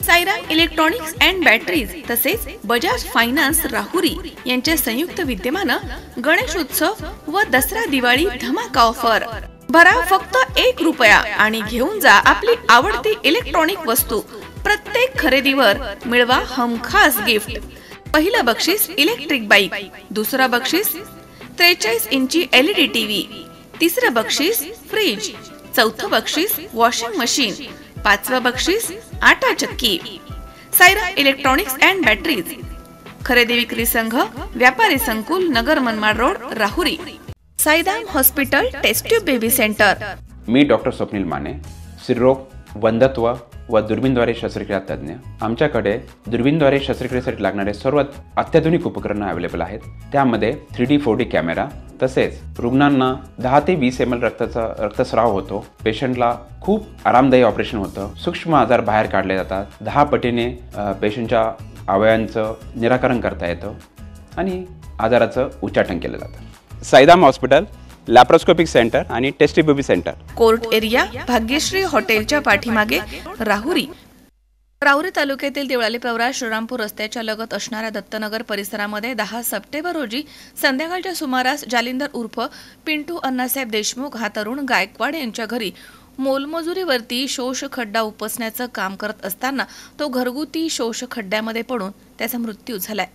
Sairam electronics and batteries तसेच Bajaj finance Rahuri यांच्या संयुक्त विद्यमानं गणेशोत्सव व दसरा दिवाळी धमाका ऑफर। भरा फक्त 1 रुपया आणि घेऊन जा आपली आवडती इलेक्ट्रॉनिक वस्तू। प्रत्येक खरेदीवर मिळवा हमखास गिफ्ट। पहिलं बक्षीस इलेक्ट्रिक बाईक, दुसरं बक्षीस 43 इंची LED टीव्ही, तिसरं बक्षीस फ्रीज, चौथं बक्षीस वॉशिंग मशीन, पाचवं बक्षीस आटा चक्की। साईराम इलेक्ट्रॉनिक्स अँड बॅटरीज, खरेदी विक्री संघ, व्यापारी संकुल, Nagar Manmad road, Rahuri. Sairam hospital test tube baby centre. मी डॉक्टर स्वप्नील माने, स्त्रीरोग, वंध्यत्व व दुर्बीणद्वारे शस्त्रक्रिया तज्ञ। आमच्याकडे दुर्बीणद्वारे शस्त्रक्रियेसाठी लागणारे सर्व अत्याधुनिक उपकरणं अवेलेबल आहेत। त्यामध्ये 3D 4D कॅमेरा, तसेच रुग्णांना 10 ते 20 ml रक्तस्राव होतो। पेशंटला खूप आरामदायी ऑपरेशन होतं। सूक्ष्म आजार बाहेर काढले जातात। 10 पटीने पेशंटच्या अवयवांचं निराकरण करता येतं आणि आजाराचं उच्चाटन केलं जातं। साईराम हॉस्पिटल लॅप्रोस्कोपिक सेंटर आणि test baby centre, court area, Bhagyashree हॉटेलच्या पाठीमागे, राहुरी। राहुरी तालुक्यातील देवळाली प्रवरा श्रीरामपूर रस्त्याच्या लगत असणाऱ्या दत्तनगर परिसरामध्ये 10 सप्टेंबर रोजी संध्याकाळच्या सुमारास जालिंदर उर्फ पिंटू अण्णासाहेब देशमुख हा तरुण गायकवाड यांच्या घरी मोलमजुरीवरती शोष खड्डा उपसण्याचं काम करत असताना तो घरगुती शोष खड्ड्यामध्ये पडून त्याचा मृत्यू झालाय।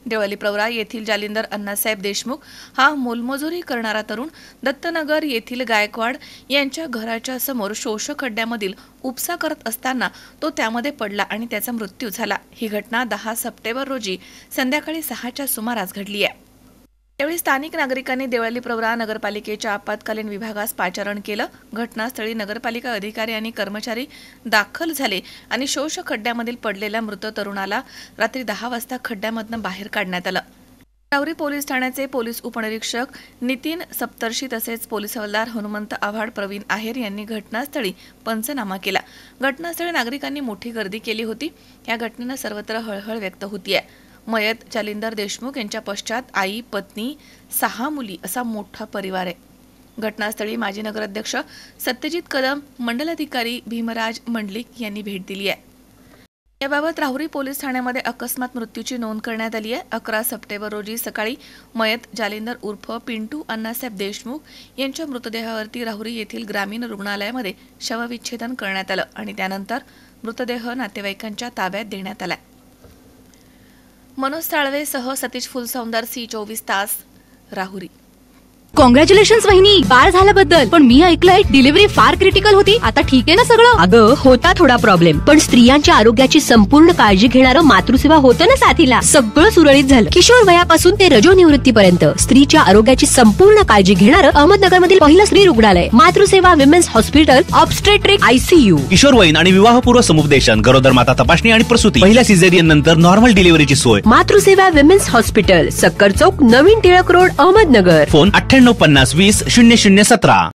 देवळाली प्रवरा येथील जालिंदर अण्णासाहेब देशमुख हा मोलमजुरी करणारा तरुण दत्तनगर येथील गायकवाड यांच्या घराच्या समोर शोष खड्ड्यामधील उपसा करत असताना तो त्यामध्ये पडला आणि त्याचा मृत्यू झाला। ही घटना 10 सप्टेंबर रोजी संध्याकाळी 6च्या सुमारास घडली आहे। त्यावेळी स्थानिक नागरिकांनी देवळाली प्रवरा नगरपालिकेच्या आपत्कालीन विभागास पाचारण केलं। घटनास्थळी नगरपालिका अधिकारी आणि कर्मचारी दाखल झाले आणि शोष खड्ड्यामधील पडलेल्या मृत तरुणाला रात्री 10 वाजता खड्ड्यामधून बाहेर काढण्यात आलं। राहुरी पोलीस ठाण्याचे पोलीस उपनिरीक्षक नितीन सप्तर्षी तसेच पोलीस हवालदार हनुमंत आव्हाड, प्रवीण आहेर यांनी घटनास्थळी पंचनामा केला। घटनास्थळी नागरिकांनी मोठी गर्दी केली होती। या घटनेनं सर्वत्र हळहळ व्यक्त होतीये। मयत जालिंदर देशमुख यांच्या पश्चात आई, पत्नी, 6 मुली असा मोठा परिवार आहे। घटनास्थळी माजी नगराध्यक्ष सत्यजित कदम, मंडलाधिकारी भीमराज मंडलिक यांनी भेट दिली आहे। याबाबत राहुरी पोलीस ठाण्यामध्ये अकस्मात मृत्यूची नोंद करण्यात आली आहे। 11 सप्टेंबर रोजी सकाळी मयत जालिंदर उर्फ पिंटू अण्णासाहेब देशमुख यांच्या मृतदेहावरती राहुरी येथील ग्रामीण रुग्णालयामध्ये शवविच्छेदन करण्यात आलं आणि त्यानंतर मृतदेह नातेवाईकांच्या ताब्यात देण्यात आला। मनोज साळवे सह सतीश फुलसौंदर, C24 तास, राहुरी। कॉंग्रॅच्युलेशन्स वहिनी, बाळ झाल्याबद्दल। पण मी ऐकलंय डिलिव्हरी फार क्रिटिकल होती। आता ठीक आहे ना सगळं? अगं होता थोडा प्रॉब्लेम, पण स्त्रियांच्या आरोग्याची संपूर्ण काळजी घेणारं मातृसेवा होतं ना साथीला। सगळं सुरळीत झालं। किशोर वयापासून ते रजोनिवृत्तीपर्यंत स्त्रीच्या आरोग्याची संपूर्ण काळजी घेणारं अहमदनगरमधील पहिलं स्त्री रुग्णालय Matruseva women's hospital, obstetric ICU, किशोरवयीन आणि विवाहपूर्व समुपदेशन, गरोदर माता तपासणी आणि प्रसूती, पहिल्या सिझेरियन नंतर नॉर्मल डिलिव्हरीची सोय। मातृसेवा विमेन्स हॉस्पिटल, सक्कर चौक, नवीन टिळक रोड, अहमदनगर। फोन 9850 20 0017।